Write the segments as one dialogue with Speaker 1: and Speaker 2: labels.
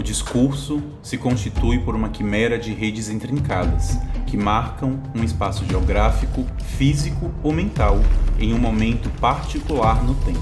Speaker 1: O discurso se constitui por uma quimera de redes intrincadas, que marcam um espaço geográfico, físico ou mental em um momento particular no tempo.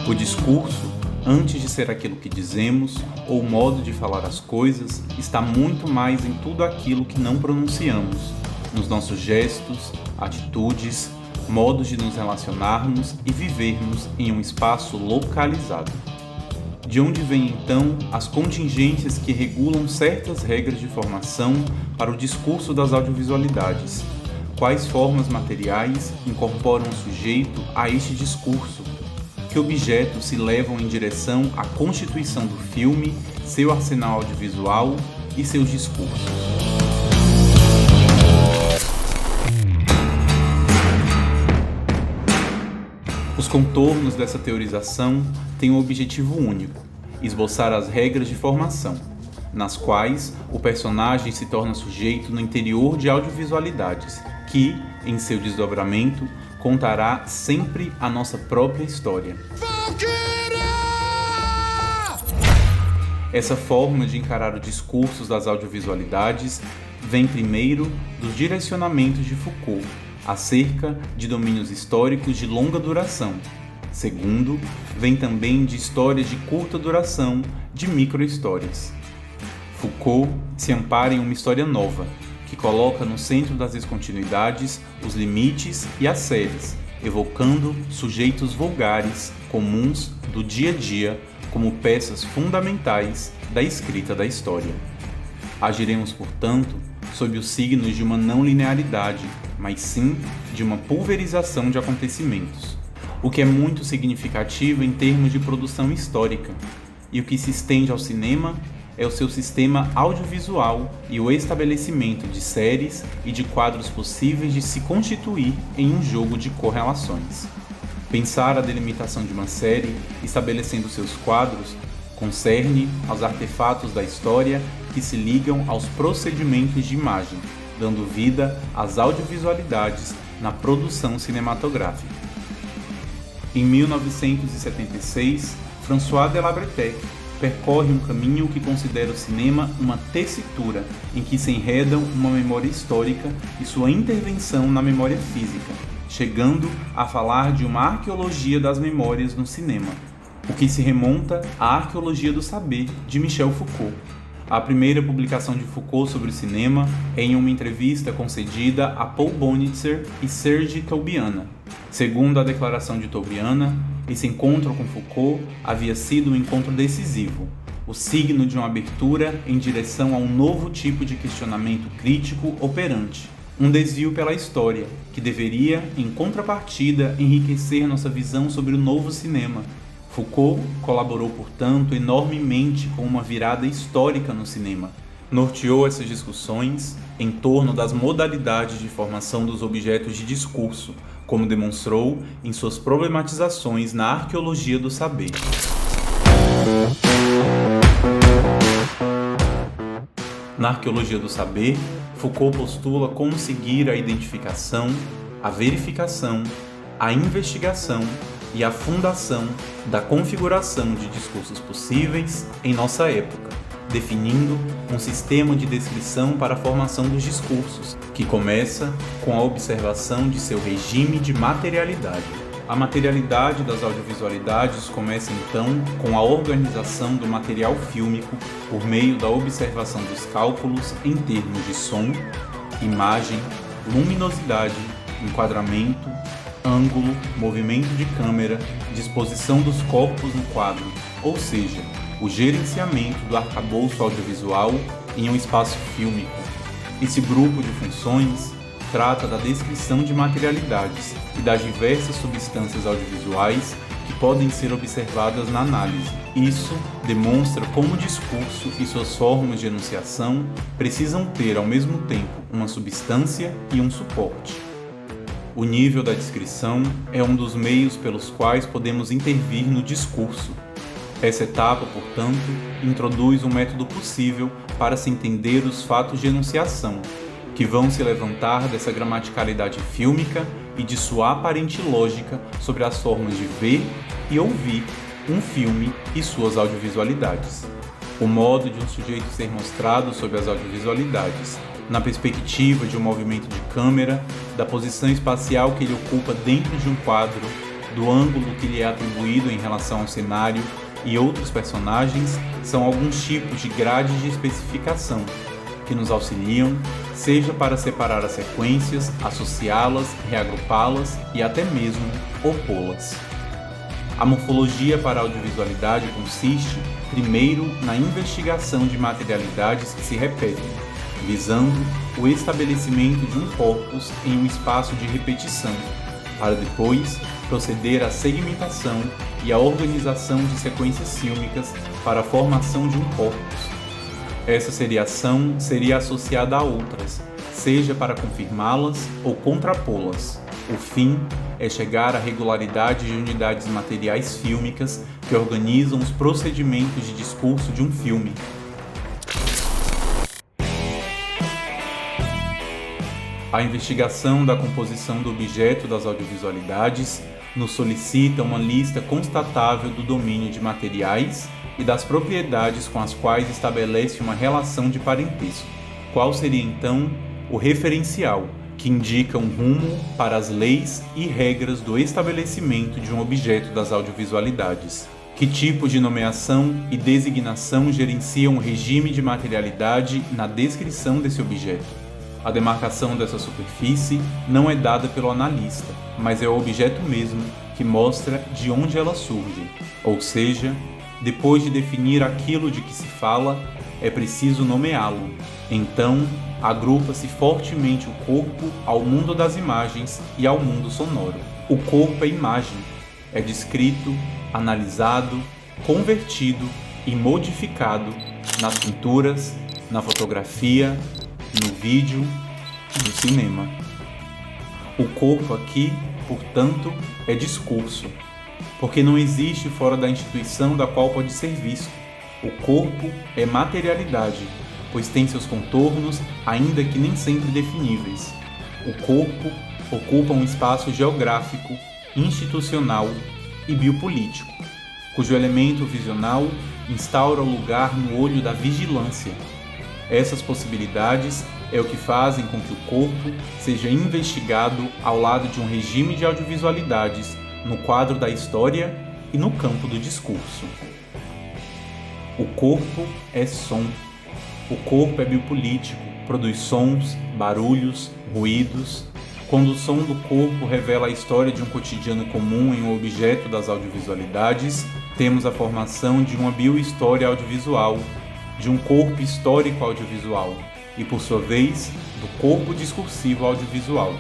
Speaker 1: O discurso, antes de ser aquilo que dizemos ou o modo de falar as coisas, está muito mais em tudo aquilo que não pronunciamos, nos nossos gestos, atitudes, modos de nos relacionarmos e vivermos em um espaço localizado. De onde vêm então as contingências que regulam certas regras de formação para o discurso das audiovisualidades? Quais formas materiais incorporam o sujeito a este discurso? Que objetos se levam em direção à constituição do filme, seu arsenal audiovisual e seus discursos? Os contornos dessa teorização têm um objetivo único: esboçar as regras de formação, nas quais o personagem se torna sujeito no interior de audiovisualidades, que, em seu desdobramento, contará sempre a nossa própria história. Essa forma de encarar os discursos das audiovisualidades vem primeiro dos direcionamentos de Foucault, acerca de domínios históricos de longa duração. Segundo, vem também de histórias de curta duração, de micro-histórias. Foucault se ampara em uma história nova, que coloca no centro das descontinuidades os limites e as séries, evocando sujeitos vulgares, comuns do dia a dia, como peças fundamentais da escrita da história. Agiremos, portanto, sob os signos de uma não linearidade, mas sim de uma pulverização de acontecimentos, o que é muito significativo em termos de produção histórica, e o que se estende ao cinema é o seu sistema audiovisual e o estabelecimento de séries e de quadros possíveis de se constituir em um jogo de correlações. Pensar a delimitação de uma série, estabelecendo seus quadros, concerne aos artefatos da história que se ligam aos procedimentos de imagem, dando vida às audiovisualidades na produção cinematográfica. Em 1976, François de La Bretèque percorre um caminho que considera o cinema uma tessitura em que se enredam uma memória histórica e sua intervenção na memória física, chegando a falar de uma arqueologia das memórias no cinema, o que se remonta à Arqueologia do Saber, de Michel Foucault. A primeira publicação de Foucault sobre o cinema é em uma entrevista concedida a Paul Bonitzer e Serge Toubiana. Segundo a declaração de Toubiana, esse encontro com Foucault havia sido um encontro decisivo, o signo de uma abertura em direção a um novo tipo de questionamento crítico operante, um desvio pela história, que deveria, em contrapartida, enriquecer nossa visão sobre o novo cinema. Foucault colaborou, portanto, enormemente com uma virada histórica no cinema. Norteou essas discussões em torno das modalidades de formação dos objetos de discurso, como demonstrou em suas problematizações na Arqueologia do Saber. Na Arqueologia do Saber, Foucault postula como seguir a identificação, a verificação, a investigação e a fundação da configuração de discursos possíveis em nossa época, definindo um sistema de descrição para a formação dos discursos, que começa com a observação de seu regime de materialidade. A materialidade das audiovisualidades começa então com a organização do material fílmico por meio da observação dos cálculos em termos de som, imagem, luminosidade, enquadramento, ângulo, movimento de câmera, disposição dos corpos no quadro, ou seja, o gerenciamento do arcabouço audiovisual em um espaço fílmico. Esse grupo de funções trata da descrição de materialidades e das diversas substâncias audiovisuais que podem ser observadas na análise. Isso demonstra como o discurso e suas formas de enunciação precisam ter, ao mesmo tempo, uma substância e um suporte. O nível da descrição é um dos meios pelos quais podemos intervir no discurso. Essa etapa, portanto, introduz um método possível para se entender os fatos de enunciação, que vão se levantar dessa gramaticalidade fílmica e de sua aparente lógica sobre as formas de ver e ouvir um filme e suas audiovisualidades. O modo de um sujeito ser mostrado sob as audiovisualidades, na perspectiva de um movimento de câmera, da posição espacial que ele ocupa dentro de um quadro, do ângulo que lhe é atribuído em relação ao cenário e outros personagens, são alguns tipos de grades de especificação que nos auxiliam, seja para separar as sequências, associá-las, reagrupá-las e até mesmo opô-las. A morfologia para a audiovisualidade consiste, primeiro, na investigação de materialidades que se repetem, visando o estabelecimento de um corpus em um espaço de repetição, para depois proceder à segmentação e à organização de sequências fílmicas para a formação de um corpus. Essa seriação seria associada a outras, seja para confirmá-las ou contrapô-las. O fim é chegar à regularidade de unidades materiais fílmicas que organizam os procedimentos de discurso de um filme. A investigação da composição do objeto das audiovisualidades nos solicita uma lista constatável do domínio de materiais e das propriedades com as quais estabelece uma relação de parentesco. Qual seria então o referencial que indica um rumo para as leis e regras do estabelecimento de um objeto das audiovisualidades? Que tipo de nomeação e designação gerenciam o regime de materialidade na descrição desse objeto? A demarcação dessa superfície não é dada pelo analista, mas é o objeto mesmo que mostra de onde ela surge. Ou seja, depois de definir aquilo de que se fala, é preciso nomeá-lo. Então, agrupa-se fortemente o corpo ao mundo das imagens e ao mundo sonoro. O corpo é imagem, é descrito, analisado, convertido e modificado nas pinturas, na fotografia, no vídeo e no cinema. O corpo aqui, portanto, é discurso, porque não existe fora da instituição da qual pode ser visto. O corpo é materialidade, pois tem seus contornos, ainda que nem sempre definíveis. O corpo ocupa um espaço geográfico, institucional e biopolítico, cujo elemento visional instaura o lugar no olho da vigilância. Essas possibilidades é o que fazem com que o corpo seja investigado ao lado de um regime de audiovisualidades no quadro da história e no campo do discurso. O corpo é som. O corpo é biopolítico, produz sons, barulhos, ruídos. Quando o som do corpo revela a história de um cotidiano comum em um objeto das audiovisualidades, temos a formação de uma biohistória audiovisual, de um corpo histórico audiovisual e, por sua vez, do corpo discursivo audiovisual.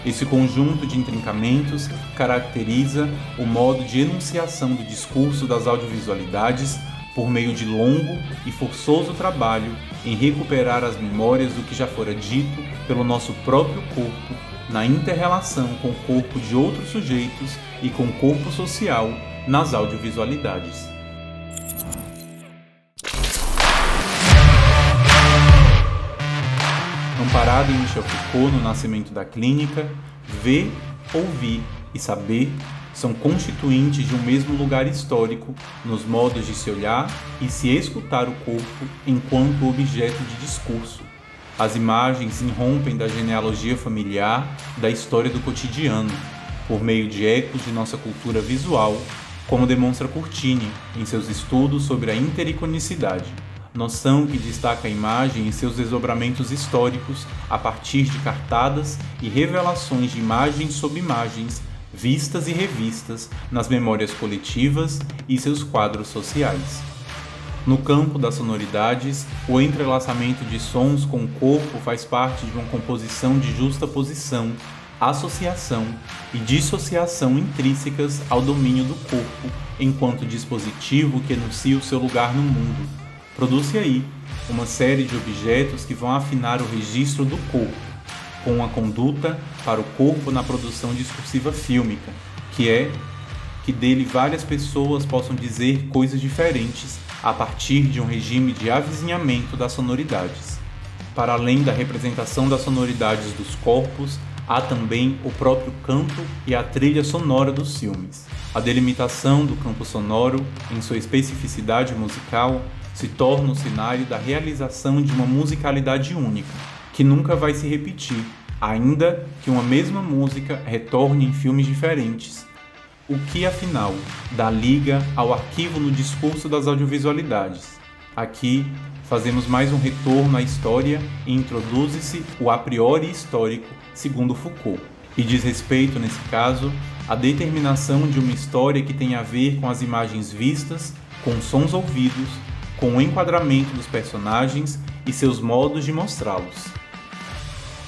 Speaker 1: Esse conjunto de intrincamentos caracteriza o modo de enunciação do discurso das audiovisualidades por meio de longo e forçoso trabalho em recuperar as memórias do que já fora dito pelo nosso próprio corpo na inter-relação com o corpo de outros sujeitos e com o corpo social nas audiovisualidades. Amparado em Michel Foucault no Nascimento da Clínica, ver, ouvir e saber são constituintes de um mesmo lugar histórico nos modos de se olhar e se escutar o corpo enquanto objeto de discurso. As imagens irrompem da genealogia familiar da história do cotidiano, por meio de ecos de nossa cultura visual, como demonstra Curtini em seus estudos sobre a intericonicidade, noção que destaca a imagem em seus desdobramentos históricos a partir de cartadas e revelações de imagens sob imagens, vistas e revistas nas memórias coletivas e seus quadros sociais. No campo das sonoridades, o entrelaçamento de sons com o corpo faz parte de uma composição de justaposição, associação e dissociação intrínsecas ao domínio do corpo enquanto dispositivo que enuncia o seu lugar no mundo. Produz-se aí uma série de objetos que vão afinar o registro do corpo, com uma conduta para o corpo na produção discursiva fílmica, que é que dele várias pessoas possam dizer coisas diferentes a partir de um regime de avizinhamento das sonoridades. Para além da representação das sonoridades dos corpos, há também o próprio canto e a trilha sonora dos filmes. A delimitação do campo sonoro, em sua especificidade musical, se torna o cenário da realização de uma musicalidade única, que nunca vai se repetir, ainda que uma mesma música retorne em filmes diferentes. O que, afinal, dá liga ao arquivo no discurso das audiovisualidades. Aqui, fazemos mais um retorno à história e introduz-se o a priori histórico, segundo Foucault, e diz respeito, nesse caso, à determinação de uma história que tem a ver com as imagens vistas, com sons ouvidos, com o enquadramento dos personagens e seus modos de mostrá-los.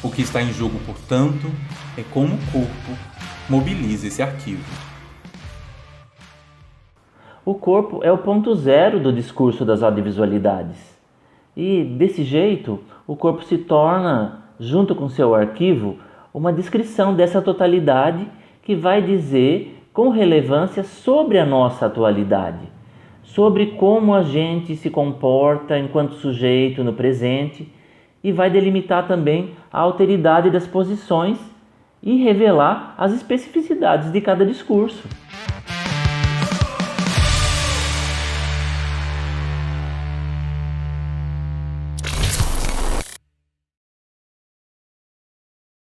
Speaker 1: O que está em jogo, portanto, é como o corpo mobiliza esse arquivo.
Speaker 2: O corpo é o ponto zero do discurso das audiovisualidades. E, desse jeito, o corpo se torna, junto com seu arquivo, uma descrição dessa totalidade que vai dizer com relevância sobre a nossa atualidade, sobre como a gente se comporta enquanto sujeito no presente e vai delimitar também a alteridade das posições e revelar as especificidades de cada discurso.